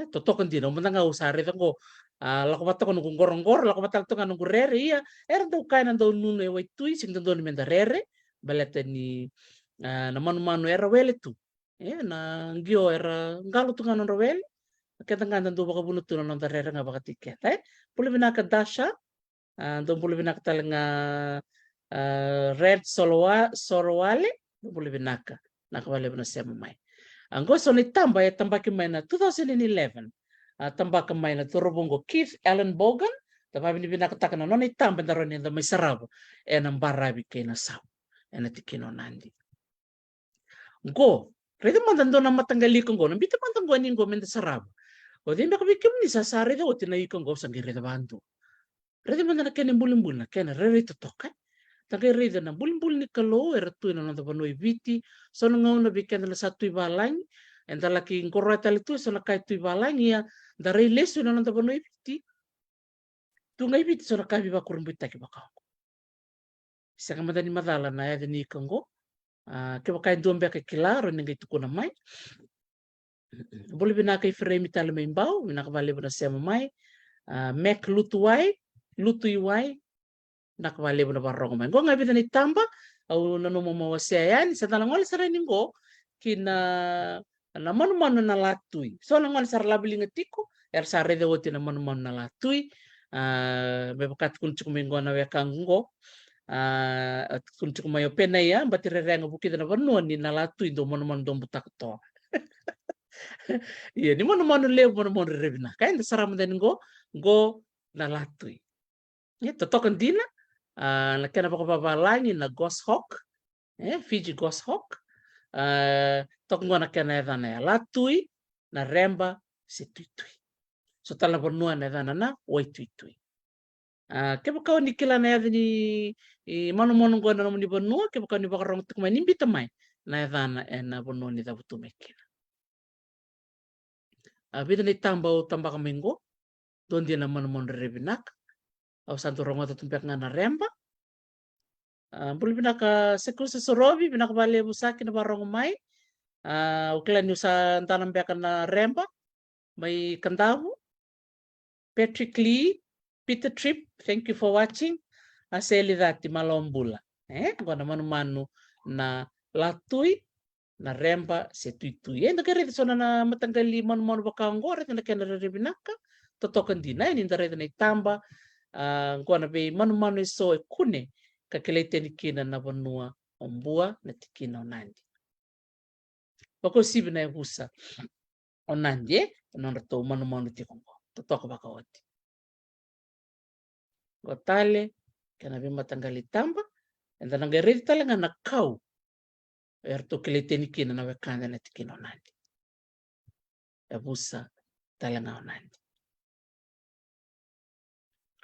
totokan din mo nga usare ko lakobata ko nung gorong-gor lakobata to nung rere iya era daw kay nandaw nuno e waitui sing nandaw ni mendarere baleta ni na manu era wele tu na ngio era ngalo tu nganon wele ketanga nandaw baka bunut tu non darere nga baka tiket puli binaka dasha do puli binaka talanga Red Sorowale boleh binaka nakawale na siya mamay ang gusto ni tamba tambaki may na 2011 tambaki may na turubongo Keith Ellen Bogan tababi ni binakataka na non itamba na ron may sarabo nang barabi kay na saw na tikino nandi go redo mandando na matanggali kong go nambita mandanggo ni go menda sarabo o di makabikim ni sasari daw tinayikong go sang gireda bando redo mandana kene bulimbul na kene rere totoka tagay rida na bulimbul ni kalo era tu na nanda panoi viti so ngauna bikin na satu ibalang and laki koreta itu so nakai tu ibalang ya dari lesu na nanda panoi viti tu ngai viti so nakai ba kurumbita ki bakao isa kamada ni madala na ya ni kango ke bakai dombe ka kilaro ni ngai tukuna mai boleh binakai frame tala mai mbao binakabali na siya mai mek lutuiwai nakabali na barong mai go ngai bitan itamba au nanomo mawasea yani satanangol sareningo kina na manu na latui so nangol sar labilinga tiko sarede wote na manu na latui bebakat kun cukumingo na wekango kun cukumayo pena ya batirerenga bukida na vanua ni na latui do manu do butakto iya ni manu leo manu revina kain saram go na latui ya totokan dina na kena pakababalangi na goshawk Fiji goshawk tok ngona kena edana ya latui na remba se tuitui so tala vanua na edana na wai tuitui kepa kau ni kila na edani manu ngona na muni vanua kepa kau ni bakarong tukmai nimbita mai na edana na vanua ni dabutu mekina vida ni tambau tambah kamingo don dia na manu revinak au santo rongo tumpiak ngana remba buli binaka sekursa sorobi binaka bale busaki na barong mai ukila ni usa tanam na remba may kandamu Patrick Lee Peter Tripp, thank you for watching aseli dati malombula gona manu na latui na remba se tuitui enda kere sona na matanggali manu bakango rete na kena rebinaka totokan dina ini ndare na itamba gona be manu so e kune kakilete ni kina na vanua ombua na tikina onandi bako sibi na husa onandi nonra to manu tikongo totoko bakawati gotale kana be matanggali tamba enda nangeredi tale ngana kau erto kilete ni kina na wekanda na tikina onandi busa tale nga onandi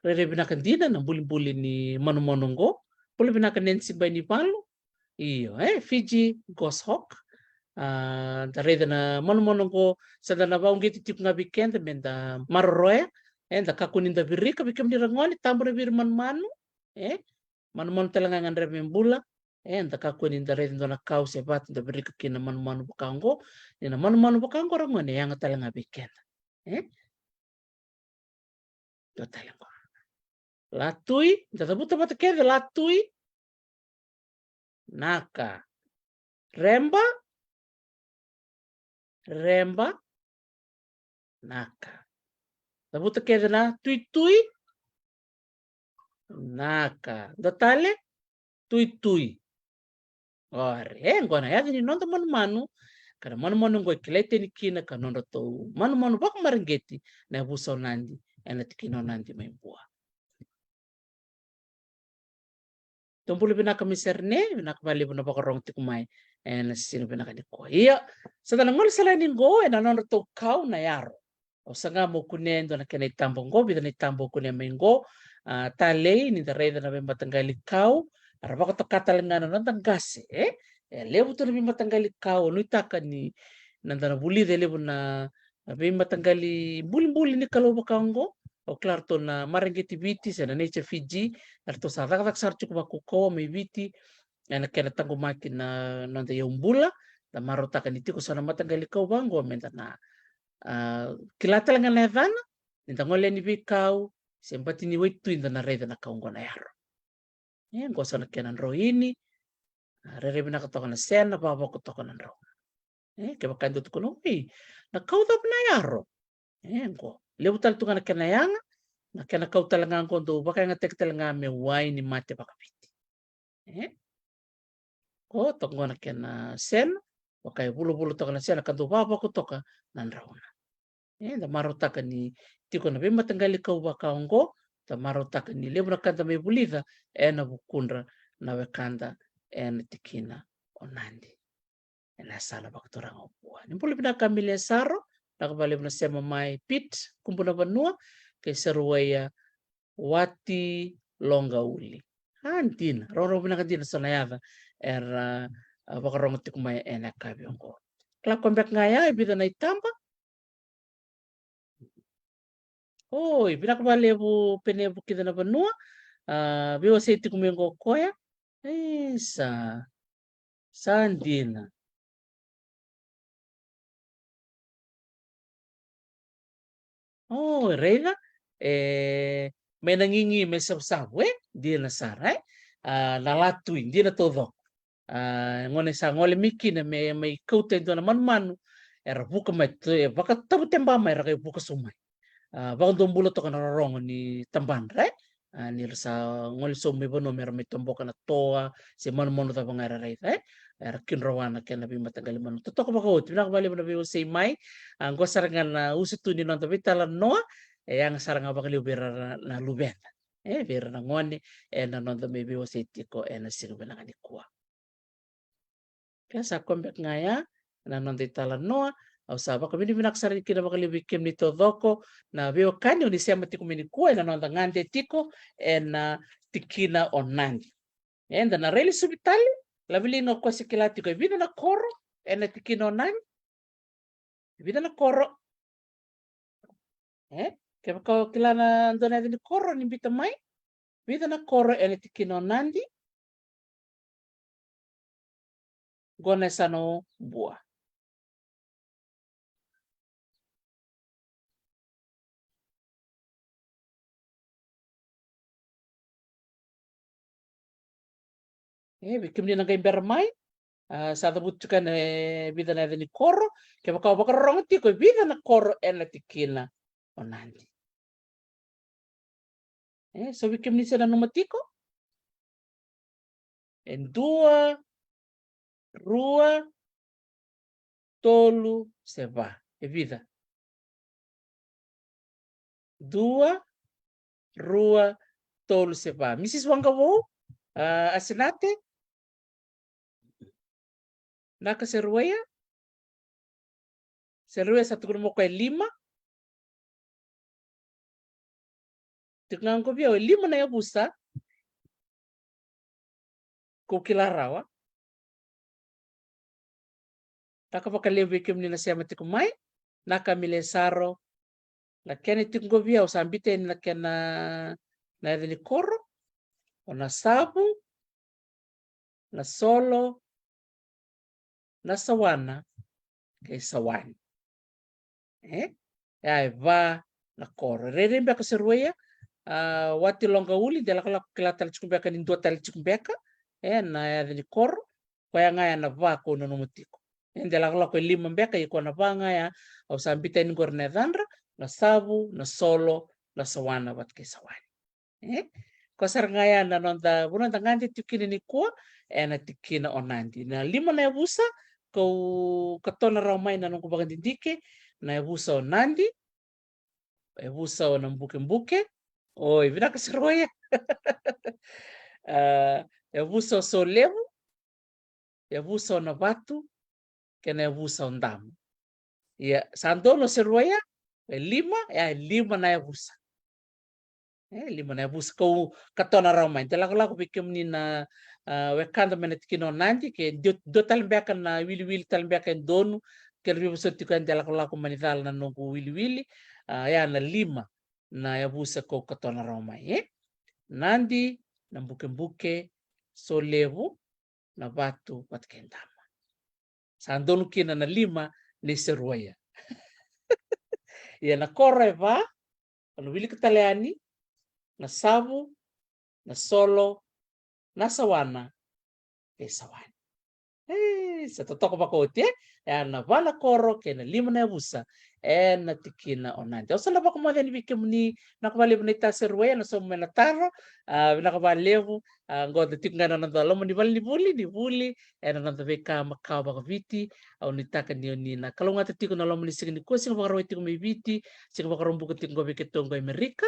rere binaka dina na buli ni manu ngo buli binaka nensi bani palu iyo Fiji goshawk dareda na manu ngo sadana vaungeti tipu nga weekend menda maroroya enda kakuninda virika bikem ni rangoni tambore vir manu manu talanga ngandre membula enda kakuninda reda ndona kau sebat nda virika kina manu bakango ina manu bakango rangoni yang talanga weekend do talanga latui tatabuta mata kede latui naka remba naka tabuta kede na tuitui naka dotale tuitui ore ngona ya ni nonto manu kana manu ngo kilete ni kina kanondo to manu bak maringeti na buso nandi ena tikino nandi membua Tumpul binaka miserne binaka bali buna bakarong tikumai na sino binaka ni ko iya sa tanangol sala ni go na non to kau na yaro o sanga mo kunendo na kenai tambo go bida ni tambo kunen mengo tale ni reda na bemba tanggali kau araba ko katalangana non tangase lebu to bemba tanggali kau no itaka ni nandana buli de lebu na bemba tanggali buli ni kalau bakango o klarto na marangeti viti sa na nature Fiji arto sa tak sar cukup ko may viti na kena tango maki na nanda yumbula na marota kan itiko sana matanggali kau bango menta na kilata lang na evana ninda ngole ni bikau sempati ni wetu inda na reda na kaungo na yaro ngo sana kena rohini rere bina katoka na sena baba kutoka na ro keba kandu tukuno na kau tap na yaro ngo lebutal tu kana kena yanga na kena kau talanga kondo baka nga tek talanga me wai ni mate bakapiti ko tok ngona kena sen baka bulu to kana sen kandu baba ko toka nan rauna da marota kani tiko na bemba tanggali kau baka ngo da marota kani lebra kanta me bulida na bukundra na wekanda tikina onandi na sala baktorang opua ni pula bina kamile saro nakabali na sema mai pit kumpuna banua kay saruaya wati longa uli antina roro bina kantina sanayada era bakarong tikumay enakabi ko kla kombek ngaya ibida na itamba binakabali bu penebu kita na banua biwa sa itikumengo koya sandina Reina, may nangingi may sabsawe, di na saray. na latu hindi na todo ngone sa ngole mikina me kauta ndo na manu era buka mai baka tabu temba mai ra buka sumai baka dombulo to kana rongo ni tamban right ni sa ngole so me bono mer me tombo kana toa se manu ta bangara right era kinrowana kena bi matagal manu to ko baka ot bina bali bina bi sei mai ngo sarangan usitu ni nonto vitala noa yang saranga baka libera na lubena vera na ngone na nonto me bi ositiko na sirbena ngani kuwa sa kombek ngaya na nonto itala noa au saba kami ni binaksari kina baka libikim ni todoko na bio kanyo ni siya matiko mini kuwa na nonto ngande tiko na tikina onandi enda na reli subitali labili no kwa sikilati ko vida na koro na tikina onandi vida na koro kaya baka kilana ndona ni koro ni bita mai vida na koro na tikina onandi gone sano bua bikim ni nagai bermai sa tabutukan vida na ni koro ke baka rong ti ko vida na koro na tikina onandi so bikim ni sana numatiko en 2 rua tolu seba vida 2 rua tolu seba Mrs. Wangavo asinate naka seruaya satu grumo ko 5 tiknang ko bio 5 na yabusa ko kilarawa taka pakalebe kim ni nasema tikumai naka milesaro la kene tikngo bio sambite na kena na ni koro ona sabu na solo na sawana ke sawani ya va na koro rerembe ka seruaya wati longa uli dela kala kilata chikumbeka ni ndo tali chikumbeka na ya ni koro kwa ngaya na va ko no mutiko ndela kala ko 5 mbeka iko na va ngaya au sambita ni gorne dhandra na sabu na solo na sawana wat ke sawani ko sar ngaya na nonda bunonda ngandi tikini ni ko na tikina onandi na 5 na busa ko katona ramai na nungku bagan dindike na busa onandi busa onambuke oi vina kaseroya busa solevu busa na batu kena busa ondamu ya sandono seroya 5 na busa 5 na busa ko katona ramai telako bikim ni na wekanda menetikino nanti ke do talmbeka na wili talmbeka donu ke ribu sotikan telako manidal na nungku wili ya na 5 na yabusa ko katona ramai nandi na mbuke solevu na batu patkendama sandonu kina na 5 ni seruaya ya na koreva anu wili kataleani na sabu na solo na sawana ke sawani sa totoko pakoti na vala koro ke na 5 na busa na tikina onandi o sala bako mo ni bikim ni nakabali ni taserwe na so mena taro nakabalevu ngoda tikngana na dalo ni buli na nanda beka makao baka viti au nitaka ni na kalonga tiko na lomo ni signi ko sing baka roti ko mi viti sing baka rombu ko tingo beke tongo Amerika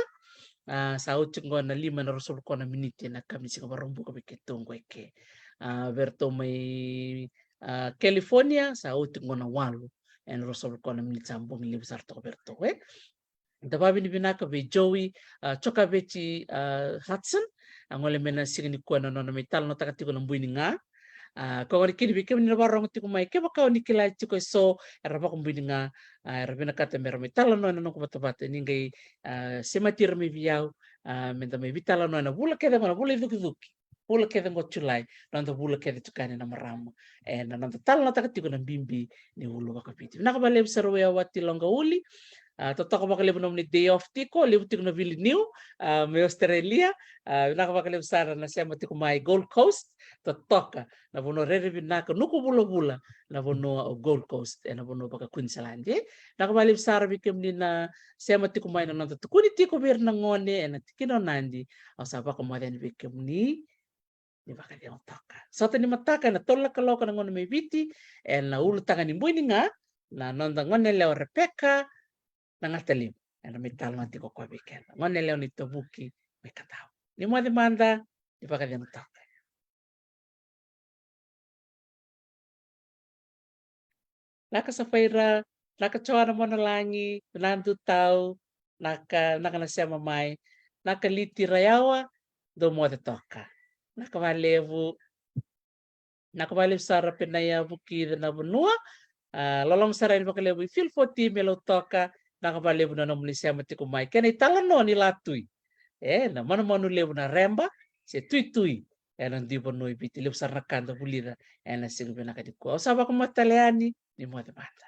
sa utingo na 5 na rasul ko na minute na kami sing baka rombu ko beke tongo eke verto mai California sa utingo na 8 en rasul ko na minute sambong libsar to verto dababi ni binaka be Joey choka beti Hudson angole mena signi ko na no metal no takatiko na buini nga ko ngari kini bikem ni barong tiko mai ke baka ni kila tiko so era baka buini nga era bina kata mera metal no no ko bata ni ngai sematir mi viau menta me vital no na bula ke na bula duki bula ke ngo chulai no bula ke tukane na marama na no tal no takatiko na bimbi ni ulu baka piti na ka bale serwe wati longa uli Totoka makalebu nom ni day off tiko, lebu tiko na vili new, me Australia, naka makalebu sara na sema tiko mai Gold Coast, totoka, na vono rere naka nuku bula-bula, na vono Gold Coast, na vono baka Queensland, naka makalebu sara bikem ni na sema tiko mai na nanta tukuni tiko bir na ngone, na tikino nandi, ang saba ko maden bikem ni baka dia toka. So tani mataka na tola kaloka na ngone me biti, na ulu tanga ni mbui nga, na nonda ngone leo Rebecca, nangatalib ana may talmati ko kwa biken ngone leo ni tobuki may kataw ni mo demanda di pa kanya tak naka sa faira naka chora mo na langi nandu tao naka nasya mamay naka liti rayawa do mo de toka naka malevu sara pinaya buki na bunua lolong sarai bakalevu feel 40 melo toka nakabalebu na nomni siya matikumay. Kaya italan no nilatui. Na manu lebu na remba, si tui-tui. Nanti po no ibiti lebu sa nakanda bulira. Na siguro na kadiko. O saba ko mataleani, ni mo demanda.